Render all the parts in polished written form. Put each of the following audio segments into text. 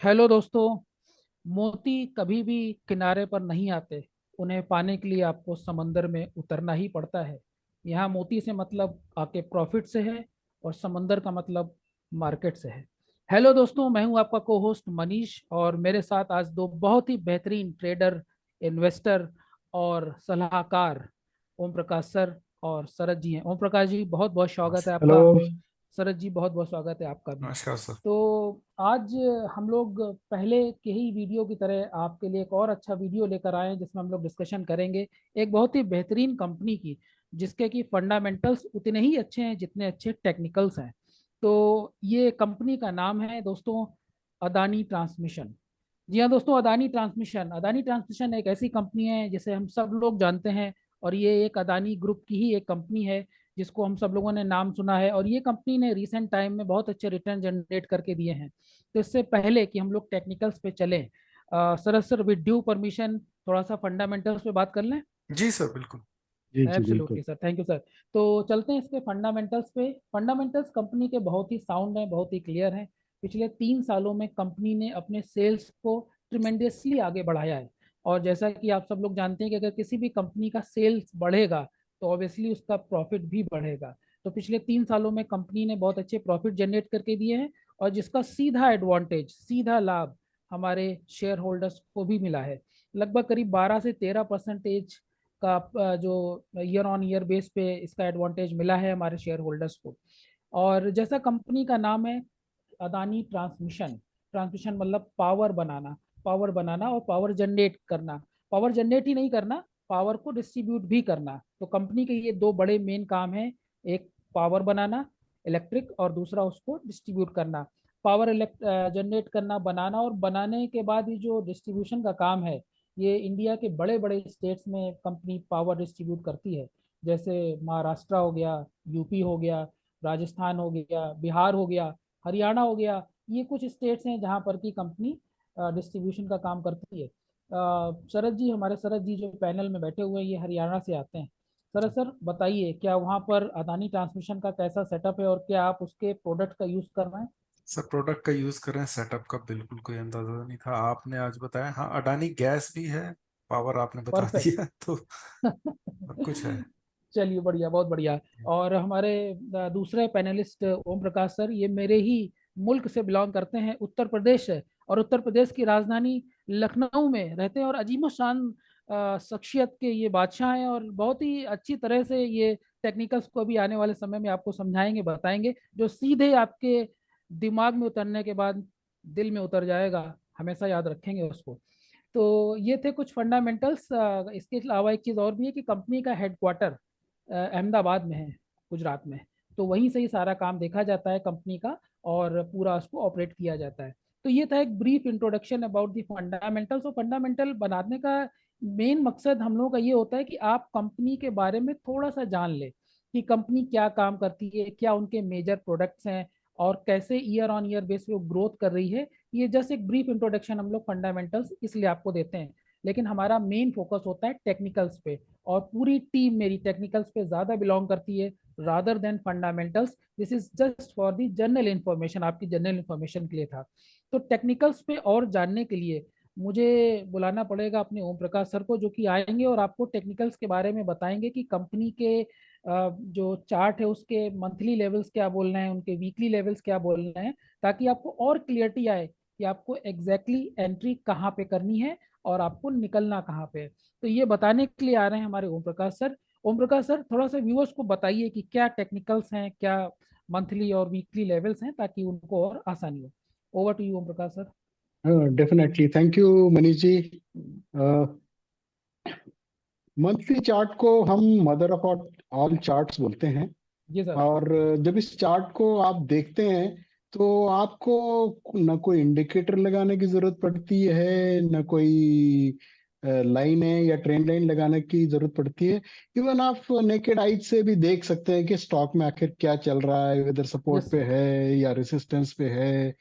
Hello दोस्तों। मोती कभी भी किनारे पर नहीं आते। उन्हें पाने के लिए आपको समंदर में उतरना ही पड़ता है। यहाँ मोती से मतलब आपके प्रॉफिट से है और समंदर का मतलब मार्केट से है। हेलो दोस्तों, मैं हूँ आपका को होस्ट मनीष और मेरे साथ आज दो बहुत ही बेहतरीन ट्रेडर, इन्वेस्टर और सलाहकार ओम प्रकाश सर और शरद जी हैं। ओम प्रकाश जी, बहुत बहुत स्वागत है हेलो। आपका। शरद जी, बहुत बहुत स्वागत है आपका भी। नमस्कार सर। तो आज हम लोग पहले के ही वीडियो की तरह आपके लिए एक और अच्छा वीडियो लेकर आए हैं जिसमें हम लोग डिस्कशन करेंगे एक बहुत ही बेहतरीन कंपनी की, जिसके कि फंडामेंटल्स उतने ही अच्छे हैं जितने अच्छे टेक्निकल्स हैं। तो ये कंपनी का नाम है दोस्तों, अदानी ट्रांसमिशन। जी हाँ दोस्तों, अदानी ट्रांसमिशन एक ऐसी कंपनी है जिसे हम सब लोग जानते हैं। और ये एक अदानी ग्रुप की ही एक कंपनी है जिसको हम सब लोगों ने नाम सुना है, और ये कंपनी ने रिसेंट टाइम में बहुत अच्छे रिटर्न जनरेट करके दिए हैं। तो इससे पहले कि हम लोग टेक्निकल्स पे चलें, सरस सर विद ड्यू परमिशन थोड़ा सा फंडामेंटल्स पे बात कर लें। जी सर, बिल्कुल। जी जी बिल्कुल। Absolutely sir, thank you sir. तो चलते हैं इसके फंडामेंटल्स पे। फंडामेंटल्स कंपनी के बहुत ही साउंड हैं, बहुत ही क्लियर हैं। पिछले 3 सालों में कंपनी ने अपने सेल्स को ट्रिमेंडसली आगे बढ़ाया है। और जैसा कि आप सब लोग जानते हैं कि अगर किसी भी कंपनी का सेल्स बढ़ेगा तो ऑब्वियसली उसका प्रॉफिट भी बढ़ेगा। तो पिछले 3 सालों में कंपनी ने बहुत अच्छे प्रॉफिट जनरेट करके दिए हैं, और जिसका सीधा एडवांटेज, सीधा लाभ हमारे शेयर होल्डर्स को भी मिला है। लगभग करीब 12 से 13% का जो ईयर ऑन ईयर बेस पे इसका एडवांटेज मिला है हमारे शेयर होल्डर्स को। और जैसा कंपनी का नाम है, अदानी ट्रांसमिशन। ट्रांसमिशन मतलब पावर बनाना, पावर बनाना और पावर जनरेट करना। पावर जनरेट ही नहीं करना, पावर को डिस्ट्रीब्यूट भी करना। तो कंपनी के ये दो बड़े मेन काम हैं। एक पावर बनाना, इलेक्ट्रिक, और दूसरा उसको डिस्ट्रीब्यूट करना। पावर जनरेट करना, बनाना, और बनाने के बाद ये जो डिस्ट्रीब्यूशन का काम है, ये इंडिया के बड़े बड़े स्टेट्स में कंपनी पावर डिस्ट्रीब्यूट करती है। जैसे महाराष्ट्र हो गया, यूपी हो गया, राजस्थान हो गया, बिहार हो गया, हरियाणा हो गया। ये कुछ स्टेट्स हैं जहाँ पर की कंपनी डिस्ट्रीब्यूशन का काम करती है। शरद जी, हमारे शरद जी जो पैनल में बैठे हुए हैं, ये हरियाणा से आते हैं। शरद सर, बताइए क्या वहाँ पर अदानी ट्रांसमिशन का कैसा सेटअप है और क्या आप उसके प्रोडक्ट का यूज़ कर रहे हैं? सर, प्रोडक्ट का यूज कर रहे हैं, सेटअप का बिल्कुल कोई अंदाजा नहीं था। आपने आज बताया। हाँ, अडानी गैस भी है। पावर आपने बता परफेक्ट। दिया तो सब कुछ है। चलिए, बढ़िया, बहुत बढ़िया। और हमारे दूसरे पैनलिस्ट ओम प्रकाश सर, ये मेरे ही मुल्क से बिलोंग करते हैं, उत्तर प्रदेश से। और उत्तर प्रदेश की राजधानी लखनऊ में रहते हैं, और अजीम शान शख्सियत के ये बादशाह हैं, और बहुत ही अच्छी तरह से ये टेक्निकल्स को भी आने वाले समय में आपको समझाएंगे, बताएंगे, जो सीधे आपके दिमाग में उतरने के बाद दिल में उतर जाएगा। हमेशा याद रखेंगे उसको। तो ये थे कुछ फंडामेंटल्स। इसके अलावा एक चीज़ और भी है कि कंपनी का हेडक्वार्टर अहमदाबाद में है, गुजरात में। तो वहीं से ही सारा काम देखा जाता है कंपनी का, और पूरा उसको ऑपरेट किया जाता है। तो ये था एक brief introduction about the fundamentals. और फंडामेंटल बनाने का मेन मकसद हम लोगों का ये होता है कि आप कंपनी के बारे में थोड़ा सा जान ले, कि कंपनी क्या काम करती है, क्या उनके मेजर प्रोडक्ट्स हैं, और कैसे ईयर ऑन ईयर बेस पे वो ग्रोथ कर रही है। ये जस्ट एक ब्रीफ इंट्रोडक्शन हम लोग फंडामेंटल्स इसलिए आपको देते हैं। लेकिन हमारा मेन फोकस होता है टेक्निकल्स पे, और पूरी टीम मेरी टेक्निकल्स पे ज़्यादा बिलोंग करती है rather than fundamentals. This is just for the general information, आपकी जनरल इन्फॉर्मेशन के लिए था। तो टेक्निकल्स पे और जानने के लिए मुझे बुलाना पड़ेगा अपने ओम प्रकाश सर को, जो कि आएंगे और आपको टेक्निकल्स के बारे में बताएंगे कि कंपनी के जो चार्ट है उसके मंथली लेवल्स क्या बोल रहे हैं, उनके वीकली लेवल्स क्या बोल रहे हैं, ताकि आपको और क्लियरिटी आए कि आपको एग्जैक्टली एंट्री कहाँ पे करनी है और आपको निकलना कहाँ पे है। तो ये बताने के लिए आ रहे हैं हमारे ओम प्रकाश सर। ओम प्रकाश सर, थोड़ा सा व्यूअर्स को बताइए कि क्या टेक्निकल्स हैं, क्या मंथली और वीकली लेवल्स हैं, ताकि उनको और आसानी हो। Over to you Om Prakash sir. Definitely, thank you Manish ji. Monthly chart को हम मदर ऑफ ऑल चार्ट्स बोलते हैं। जी सर। और जब इस चार्ट को आप देखते हैं तो आपको न कोई इंडिकेटर लगाने की जरूरत पड़ती है, न कोई लाइन है या ट्रेंड लाइन लगाने की जरूरत पड़ती है। इवन आप नेकेड आइज से भी देख सकते हैं कि स्टॉक में आखिर क्या चल रहा है, इधर सपोर्ट यस पे सर। है या रेसिस्टेंस पे है।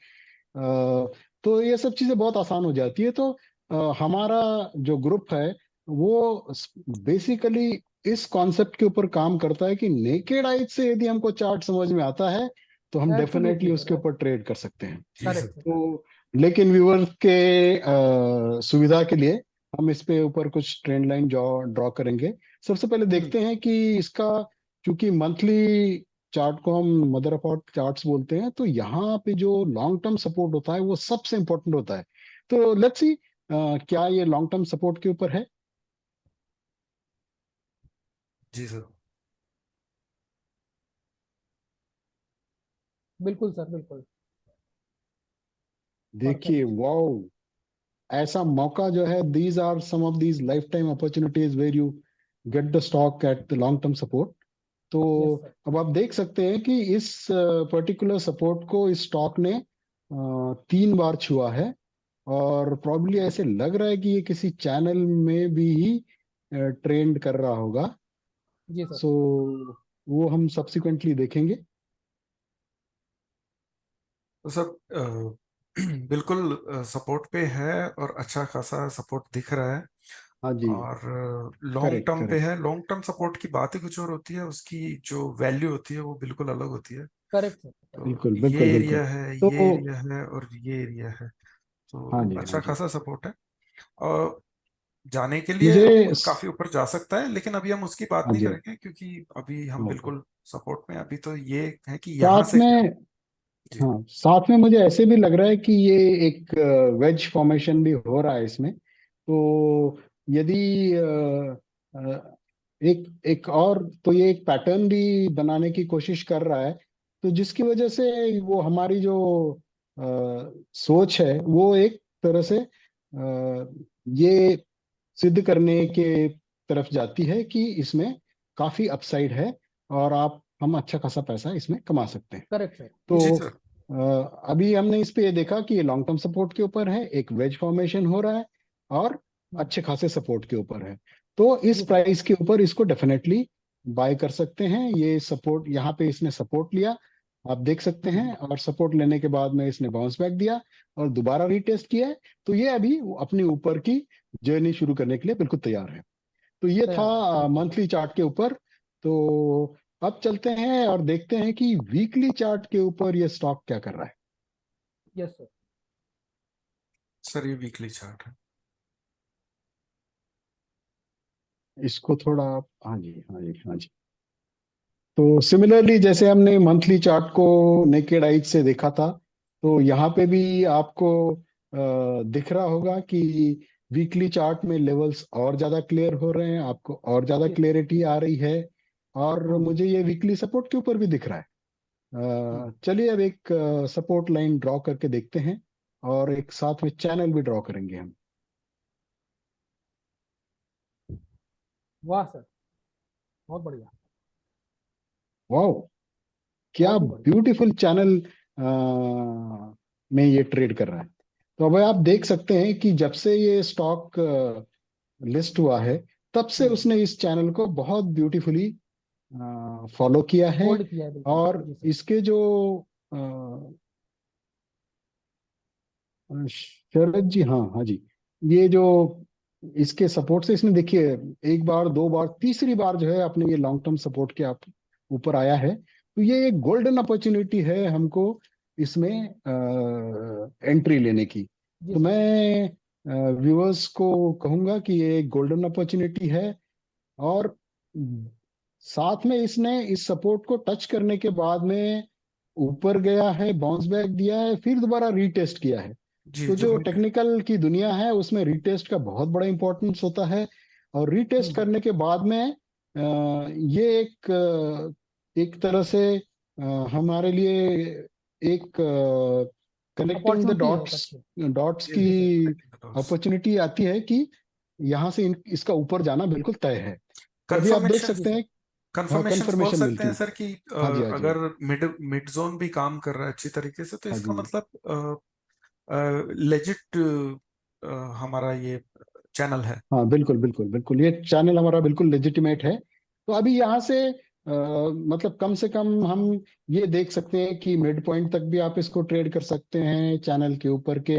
तो ये सब चीजें बहुत आसान हो जाती है। तो हमारा जो ग्रुप है वो बेसिकली इस कॉन्सेप्ट के ऊपर काम करता है कि नेकेड आइज से यदि हमको चार्ट समझ में आता है तो हम डेफिनेटली एब्सोल्युटली उसके सर। ऊपर ट्रेड कर सकते हैं। जी सर। Correct sir, correct. तो लेकिन व्यूअर्स के सुविधा के लिए हम इस पे ऊपर कुछ ट्रेंड लाइन ड्रॉ करेंगे। सबसे पहले हम्म। देखते हैं कि इसका, क्योंकि मंथली चार्ट को हम मदर ऑफ ऑल चार्ट्स बोलते हैं, तो यहाँ पे जो लॉन्ग टर्म सपोर्ट होता है वो सबसे इंपॉर्टेंट होता है। तो लेट्स सी क्या ये लॉन्ग टर्म सपोर्ट के ऊपर है। जी सर। बिल्कुल सर, बिल्कुल। देखिए, परफेक्ट। वाओ, ऐसा मौका जो है, these are some of these lifetime opportunities where you get the stock at the long term support. तो यस सर। अब आप देख सकते हैं कि इस पर्टिकुलर सपोर्ट को इस स्टॉक ने 3 बार छुआ है, और प्रॉब्ली ऐसे लग रहा है कि ये किसी चैनल में भी ही ट्रेंड कर रहा होगा। जी सर। सो वो हम सब्सिक्वेंटली देखेंगे। तो सर बिल्कुल सपोर्ट पे है, और अच्छा खासा सपोर्ट दिख रहा है। हाँ जी। और लॉन्ग करेक्ट टर्म पे करेक्ट। है। लॉन्ग टर्म सपोर्ट की बात ही कुछ और होती है, उसकी जो वैल्यू होती है वो बिल्कुल अलग होती है। Correct sir, correct. तो बिल्कुल ये बिल्कुल बिल्कुल। एरिया है, तो ये एरिया है, और ये एरिया है। हाँ तो जी हाँ अच्छा जी। खासा सपोर्ट है। और जाने के लिए मुझे काफी ऊपर जा सकता है, लेकिन अभी हम उसकी बात हाँ नहीं जी। करेंगे, क्योंकि अभी हम ओके। बिल्कुल सपोर्ट में। अभी तो ये है कि यहाँ साथ से क्या। में, जी। हाँ, साथ में मुझे ऐसे भी लग रहा है कि ये एक वेज फॉर्मेशन भी हो रहा है इसमें। तो यदि एक एक और, तो ये एक पैटर्न भी बनाने की कोशिश कर रहा है, तो जिसकी वजह से वो हमारी जो सोच है वो एक तरह से ये सिद्ध करने के तरफ जाती है कि इसमें काफी अपसाइड है, और हम अच्छा खासा पैसा इसमें कमा सकते हैं। Correct sir. जी तो सर। अभी हमने इस पे ये देखा कि ये लॉन्ग टर्म सपोर्ट के ऊपर है, एक वेज फॉर्मेशन हो रहा है, और हम्म। अच्छे खासे सपोर्ट के ऊपर है। तो इस जी सर। प्राइस के ऊपर इसको डेफिनेटली बाय कर सकते हैं। ये सपोर्ट, यहाँ पे इसने सपोर्ट लिया, आप देख सकते हैं, हम्म। और सपोर्ट लेने के बाद में इसने बाउंस बैक दिया और दोबारा रीटेस्ट किया है। तो ये अभी अपनी ऊपर की जर्नी शुरू करने के लिए बिल्कुल तैयार है। तो ये तैयार है, था बिल्कुल। मंथली चार्ट के ऊपर। तो अब चलते हैं और देखते हैं कि वीकली चार्ट के ऊपर ये स्टॉक क्या कर रहा है। Yes sir. सर ये वीकली चार्ट है। इसको थोड़ा हाँ जी हाँ जी हाँ जी। तो सिमिलरली जैसे हमने मंथली चार्ट को नेकेड आइज से देखा था, तो यहाँ पे भी आपको दिख रहा होगा कि वीकली चार्ट में लेवल्स और ज्यादा क्लियर हो रहे हैं, आपको और ज्यादा जी सर। क्लियरिटी आ रही है। और हम्म। मुझे ये वीकली सपोर्ट के ऊपर भी दिख रहा है। हम्म। चलिए अब एक सपोर्ट लाइन ड्रॉ करके देखते हैं, और एक साथ में चैनल भी ड्रॉ करेंगे हम। वाह सर, बहुत बढ़िया। वाओ, क्या बहुत ही बढ़िया। ब्यूटीफुल चैनल में ये ट्रेड कर रहा है। तो अब आप देख सकते हैं कि जब से ये स्टॉक लिस्ट हुआ है, तब से हम्म। उसने इस चैनल को बहुत ब्यूटीफुली फॉलो किया है। होल्ड किया है, बिल्कुल। और जी सर। इसके जो शरद जी, हाँ हाँ जी, ये जो इसके सपोर्ट से इसने, देखिए, एक बार, दो बार, तीसरी बार जो है अपने ये लॉन्ग टर्म सपोर्ट के आप ऊपर आया है। तो ये एक गोल्डन अपॉर्चुनिटी है हमको इसमें एंट्री लेने की। जी तो सर। मैं व्यूअर्स को कहूंगा कि ये एक गोल्डन अपॉर्चुनिटी है। और साथ में इसने इस सपोर्ट को टच करने के बाद में ऊपर गया है, बाउंस बैक दिया है, फिर दोबारा रीटेस्ट किया है। जी तो जब जो हम। टेक्निकल की दुनिया है उसमें रीटेस्ट का बहुत बड़ा इंपॉर्टेंस होता है। और रीटेस्ट हम्म। करने के बाद में ये एक तरह से हमारे लिए एक कनेक्टिंग द अपॉर्चुनिटी है एक डॉट्स अच्छी। डॉट्स जी की जी sir. Connecting the dots. Opportunity आती है कि यहाँ से इसका ऊपर जाना बिल्कुल तय है। तो अभी आप देख कंफर्मेशन। जी सकते सर। हैं। हाँ, कंफर्मेशंस बोल कंफर्मेशन सकते मिलती हैं है। सर कि हाँ जी हाँ जी अगर मिड मिड जोन भी काम कर रहा है अच्छी तरीके से, तो हाँ इसका जी। मतलब लेजिट हमारा ये चैनल है। हाँ बिल्कुल बिल्कुल बिल्कुल, ये चैनल हमारा बिल्कुल लेजिटिमेट है। तो अभी यहाँ से मतलब कम से कम हम ये देख सकते हैं कि मिड पॉइंट तक भी आप इसको ट्रेड कर सकते हैं, चैनल के ऊपर के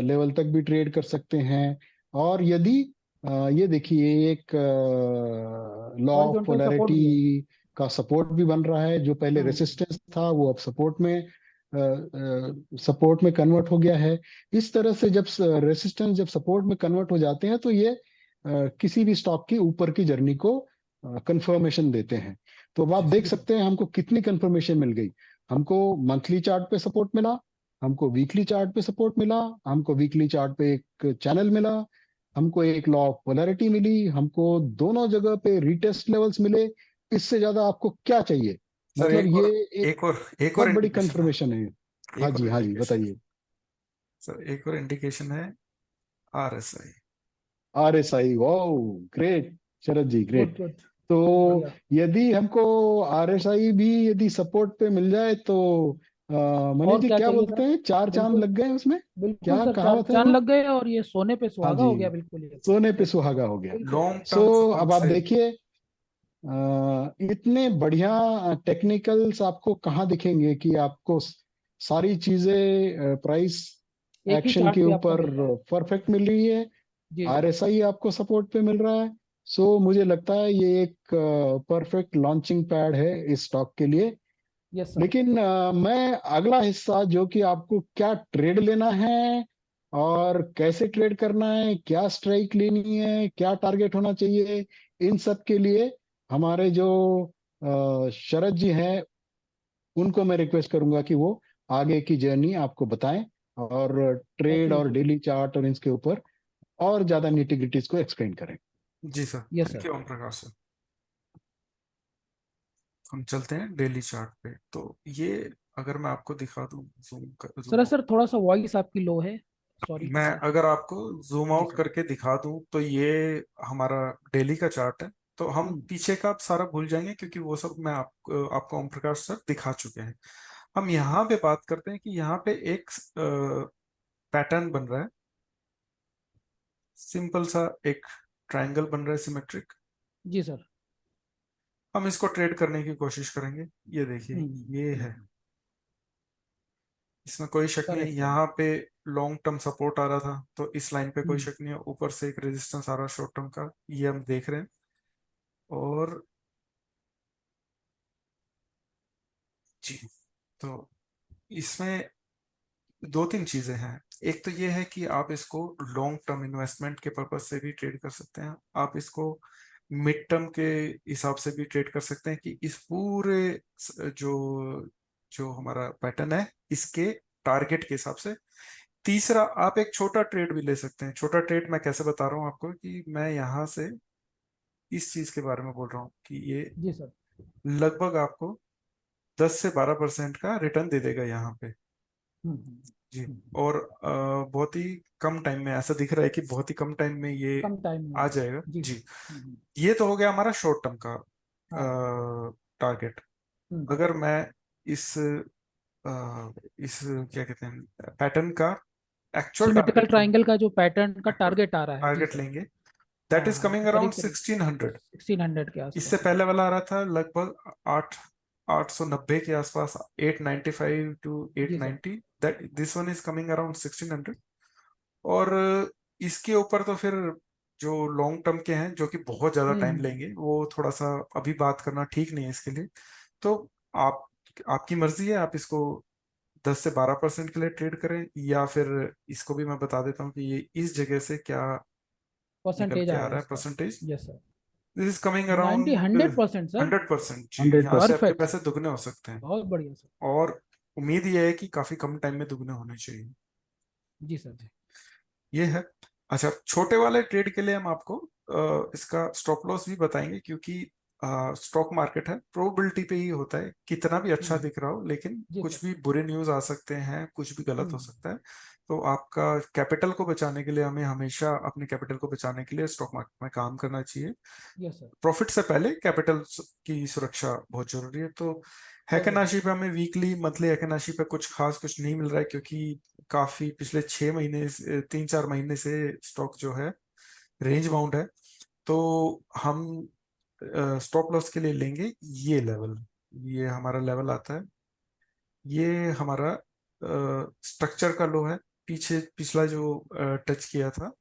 लेवल तक भी ट्रेड कर सकते हैं। और यदि ये देखिए, एक law of horizontal support polarity भी है। का सपोर्ट भी बन रहा है, जो पहले हम्म। रेसिस्टेंस था वो अब सपोर्ट में सपोर्ट में कन्वर्ट हो गया है। इस तरह से जब रेसिस्टेंस जब सपोर्ट में कन्वर्ट हो जाते हैं तो ये किसी भी स्टॉक की ऊपर की जर्नी को कंफर्मेशन देते हैं। तो अब आप जी देख जी सर। सकते हैं हमको कितनी कंफर्मेशन मिल गई। हमको मंथली चार्ट पे सपोर्ट मिला, हमको वीकली चार्ट पे सपोर्ट मिला, हमको वीकली चार्ट पे एक चैनल मिला, हमको एक लॉ ऑफ पोलैरिटी मिली, हमको दोनों जगह पे रीटेस्ट लेवल्स मिले। इससे ज्यादा आपको क्या चाहिए? सर, मतलब ये एक एक और बहुत बड़ी इंडिकेशन है। कंफर्मेशन है। एक और हाँ जी इंडिकेशन है बताइए। सर, एक और इंडिकेशन है, RSI। RSI, वाओ, ग्रेट शरद जी, गुड ग्रेट। गुड। तो बढ़िया। यदि हमको RSI भी यदि सपोर्ट पे मिल जाए तो मनीष और जी क्या क्या चाहिए बोलते सर? हैं, चार चांद बिल्कुल लग गए उसमें? बिल्कुल क्या सर, चार कहावत है चांद वो? लग गए और ये सोने पे हाँ सुहागा जी, हो गया, बिल्कुल ये। सोने पे बिल्कुल सुहागा हो गया। बिल्कुल लॉन्ग सो टर्म अब सपोर्ट आप से। देखिए, इतने बढ़िया टेक्निकल्स आपको कहाँ दिखेंगे कि आपको सारी चीजें प्राइस एक ही एक्शन चार्ट के पे आपको ऊपर मिल रहा है। परफेक्ट मिल रही है। जी जी। RSI आपको सपोर्ट पे मिल रहा है। सो मुझे लगता है ये एक परफेक्ट लॉन्चिंग पैड है इस स्टॉक के लिए। Yes sir. लेकिन मैं अगला हिस्सा जो कि आपको क्या ट्रेड लेना है और कैसे ट्रेड करना है, क्या स्ट्राइक लेनी है, क्या टारगेट होना चाहिए, इन सब के लिए हमारे जो शरद जी हैं उनको मैं रिक्वेस्ट करूंगा कि वो आगे की जर्नी आपको बताएं और ट्रेड और डेफिनेटली। डेली चार्ट और इसके ऊपर और ज्यादा निटिग्रिटीज को एक्सप्लेन करें। जी sir, yes thank sir. You Om Prakash sir. हम चलते हैं डेली चार्ट पे। तो ये अगर मैं आपको दिखा दूं, जूम सर थोड़ा सा वॉइस आपकी लो है, सॉरी। मैं अगर आपको जूम जी आउट सर। करके दिखा दूं तो ये हमारा डेली का चार्ट है। तो हम हम्म। पीछे का आप सारा भूल जाएंगे क्योंकि वो सब मैं आपको ओम प्रकाश सर दिखा चुके हैं। हम यहाँ पे बात करते हैं कि यहाँ पे एक पैटर्न बन रहा है, सिंपल सा एक ट्रायंगल बन रहा है सिमेट्रिक। जी सर। हम इसको ट्रेड करने की कोशिश करेंगे। ये देखिए, ये है, हम्म। इसमें कोई शक नहीं है। Correct sir. यहाँ पे लॉन्ग टर्म सपोर्ट आ रहा था तो इस लाइन पे कोई हम्म। शक नहीं है। ऊपर से एक रेजिस्टेंस आ रहा है शॉर्ट टर्म का, ये हम देख रहे हैं। और जी, तो इसमें दो तीन चीजें हैं। एक तो ये है कि आप इसको लॉन्ग टर्म इन्वेस्टमेंट के पर्पज से भी ट्रेड कर सकते हैं, आप इसको मिड टर्म के हिसाब से भी ट्रेड कर सकते हैं कि इस पूरे जो जो हमारा पैटर्न है इसके टारगेट के हिसाब से। तीसरा, आप एक छोटा ट्रेड भी ले सकते हैं। छोटा ट्रेड मैं कैसे बता रहा हूँ आपको, कि मैं यहाँ से इस चीज के बारे में बोल रहा हूँ कि ये जी सर। लगभग आपको 10 से 12% का रिटर्न दे देगा यहाँ पे। हम्म। जी। हम्म। और बहुत ही कम टाइम में, ऐसा दिख रहा है कि बहुत ही कम टाइम में ये कम टाइम में आ आएगा। जाएगा। जी। जी। ये तो हो गया हमारा शॉर्ट टर्म का हाँ। टारगेट। हम्म। अगर मैं इस इस क्या कहते हैं पैटर्न का एक्चुअल सिमेट्रिकल टारगेट लूँ, ट्रायंगल का जो पैटर्न का एक्चुअल टारगेट आ रहा है, जी टारगेट सर। लेंगे, हाँ दैट इज हाँ, कमिंग तो अराउंड करीब करीब 1600। 1600 के इससे आसपास। पहले वाला आ रहा था लगभग 890 के आसपास, 895 to 890। जी sir. That this one is coming around 1600। और इसके ऊपर तो फिर जो लॉन्ग टर्म के हैं जो कि बहुत ज्यादा टाइम हम्म। लेंगे, वो थोड़ा सा अभी बात करना ठीक नहीं है इसके लिए। तो आप आपकी मर्जी है, आप इसको 10 से 12% के लिए ट्रेड करें, या फिर इसको भी मैं बता देता हूँ कि ये इस जगह से क्या निकल परसेंटेज के आ आ रहा है रहा है इसका। Percentage. Yes sir. This is coming 90 around 100% sir. 100%। जी, हंड्रेड यहाँ से परसेंट आपके परफेक्ट। पैसे दुगने हो सकते हैं। बहुत बढ़िया सर। और उम्मीद ये है कि काफी कम टाइम में दुगने होने चाहिए। जी सर। ये है। अच्छा, छोटे वाले ट्रेड के लिए हम आपको इसका स्टॉप लॉस भी बताएंगे, क्योंकि स्टॉक मार्केट है, प्रोबेबिलिटी पे ही होता है। कितना भी अच्छा हम्म। दिख रहा हो, लेकिन जी कुछ सर। भी बुरे न्यूज आ सकते हैं, कुछ भी गलत हो हम्म। सकता है। तो आपका कैपिटल को बचाने के लिए, हमें हमेशा अपने कैपिटल को बचाने के लिए स्टॉक मार्केट में काम करना चाहिए। Yes sir. प्रॉफिट से पहले कैपिटल की सुरक्षा बहुत जरूरी है। तो जरूर। हैकेनाशी पे हमें वीकली मंथली हैकेनाशी पे कुछ खास कुछ नहीं मिल रहा है, क्योंकि काफी पिछले 6 महीने से 3-4 महीने से स्टॉक जो है रेंज बाउंड है। तो हम स्टॉप लॉस के लिए लेंगे ये लेवल। ये हमारा लेवल आता है, ये हमारा स्ट्रक्चर का लो है, पीछे पिछला जो टच किया था।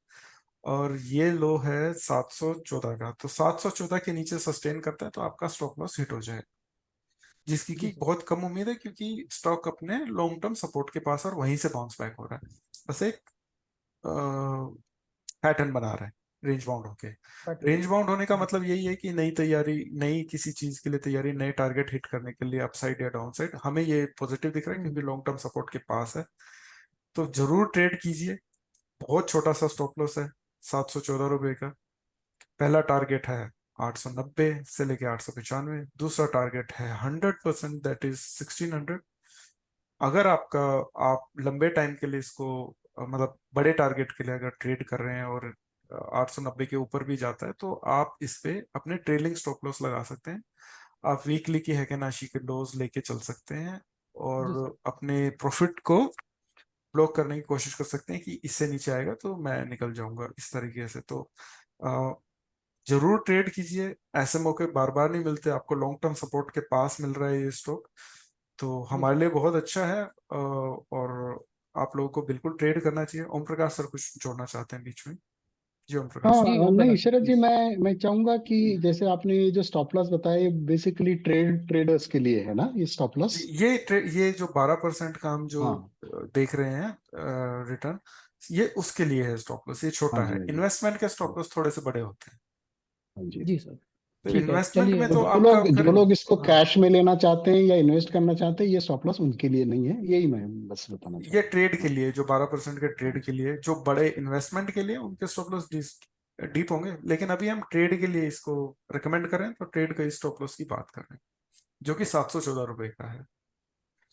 और ये लो है 714 का। तो 714 के नीचे सस्टेन करता है तो आपका स्टॉप लॉस हिट हो जाएगा। जिसकी जी की सर। बहुत कम उम्मीद है, क्योंकि स्टॉक अपने लॉन्ग टर्म सपोर्ट के पास और वहीं से बाउंस बैक हो रहा है, बस एक पैटर्न बना रहा है रेंज बाउंड होके। रेंज बाउंड होने का मतलब यही है कि नई तैयारी, नई किसी चीज के लिए तैयारी, नए टारगेट हिट करने के लिए अपसाइड या डाउन साइड हमें ये पॉजिटिव दिख रहा है, क्योंकि लॉन्ग टर्म सपोर्ट के पास है। तो जरूर ट्रेड कीजिए। बहुत छोटा सा स्टॉप लॉस है, 714 रुपए का। पहला टारगेट है 890 से लेके 895। दूसरा टारगेट है 100%, दैट इज 1600। अगर आप लंबे टाइम के लिए इसको मतलब बड़े टारगेट के लिए अगर ट्रेड कर रहे हैं और 890 के ऊपर भी जाता है, तो आप इस पे अपने ट्रेलिंग स्टॉप लॉस लगा सकते हैं। आप वीकली की हैकेनाशी के लोज लेके चल सकते हैं जी और सर। अपने प्रॉफिट को ब्लॉक करने की कोशिश कर सकते हैं कि इससे नीचे आएगा तो मैं निकल जाऊंगा, इस तरीके से। तो अ, जरूर ट्रेड कीजिए, ऐसे मौके बार बार नहीं मिलते। आपको लॉन्ग टर्म सपोर्ट के पास मिल रहा है ये स्टॉक, तो जी हमारे सर। लिए बहुत अच्छा है। और आप लोगों को बिल्कुल ट्रेड करना चाहिए। ओम प्रकाश सर कुछ जोड़ना चाहते हैं बीच में? जी ओम प्रकाश सर। जी हाँ ओम नहीं प्रकाश सर शरद जी, प्लीज। मैं चाहूंगा कि जैसे आपने ये जो स्टॉप लॉस बताया, बेसिकली ट्रेडर्स के लिए है ना ये स्टॉप जी लॉस? ये जो 12% का हम जो हाँ देख रहे हैं रिटर्न, ये उसके लिए है स्टॉप लॉस। ये हाँ छोटा जी है, हाँ जी इन्वेस्टमेंट के स्टॉप लॉस थोड़े से बड़े होते हैं। हाँ जी। जी सर। तो ठीक है इन्वेस्टमेंट चलिए। में तो तो जो आपका लोग फिर, जो लोग इसको हाँ, कैश में लेना चाहते हैं या इन्वेस्ट करना चाहते हैं, ये स्टॉप लॉस उनके लिए नहीं है, यही मैं बस बताना ये चाहता ट्रेड के हूँ। लिए जो 12% के हाँ ट्रेड के जी लिए, जो बड़े इन्वेस्टमेंट के लिए उनके स्टॉप लॉस डीप होंगे। लेकिन अभी हम ट्रेड के लिए इसको रिकमेंड करें तो ट्रेड का स्टॉप लॉस की बात कर रहे हैं, जो कि 714 रुपए का है।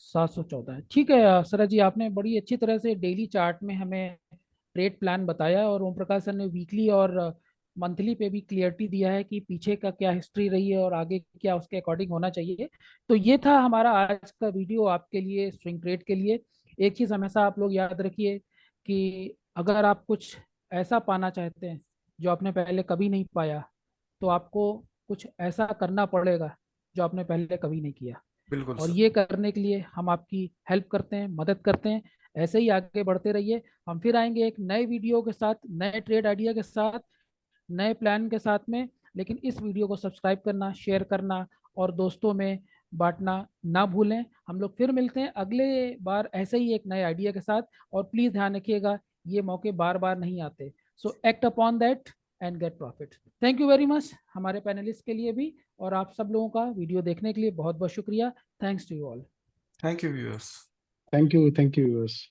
714 ठीक है। सरज जी आपने बड़ी अच्छी तरह से डेली चार्ट में हमें ट्रेड प्लान बताया, और ओम प्रकाश सर ने वीकली और मंथली पे भी क्लियरिटी दिया है कि पीछे का क्या हिस्ट्री रही है और आगे क्या उसके अकॉर्डिंग होना चाहिए। तो ये था हमारा आज का वीडियो आपके लिए स्विंग ट्रेड के लिए। एक चीज़ हमेशा आप लोग याद रखिए कि अगर आप कुछ ऐसा पाना चाहते हैं जो आपने पहले कभी नहीं पाया, तो आपको कुछ ऐसा करना पड़ेगा जो आपने पहले कभी नहीं किया। बिल्कुल और सर। ये करने के लिए हम आपकी हेल्प करते हैं, मदद करते हैं। ऐसे ही आगे बढ़ते रहिए। हम फिर आएंगे एक नए वीडियो के साथ, नए ट्रेड आइडिया के साथ, नए प्लान के साथ में। लेकिन इस वीडियो को सब्सक्राइब करना, शेयर करना और दोस्तों में बांटना ना भूलें। हम लोग फिर मिलते हैं अगले बार ऐसे ही एक नए आइडिया के साथ। और प्लीज़ ध्यान रखिएगा, ये मौके बार बार नहीं आते। So act upon that and get profit. Thank you very much हमारे पैनलिस्ट के लिए भी, और आप सब लोगों का वीडियो देखने के लिए बहुत बहुत शुक्रिया। Thanks to you all. Thank you viewers. Thank you viewers.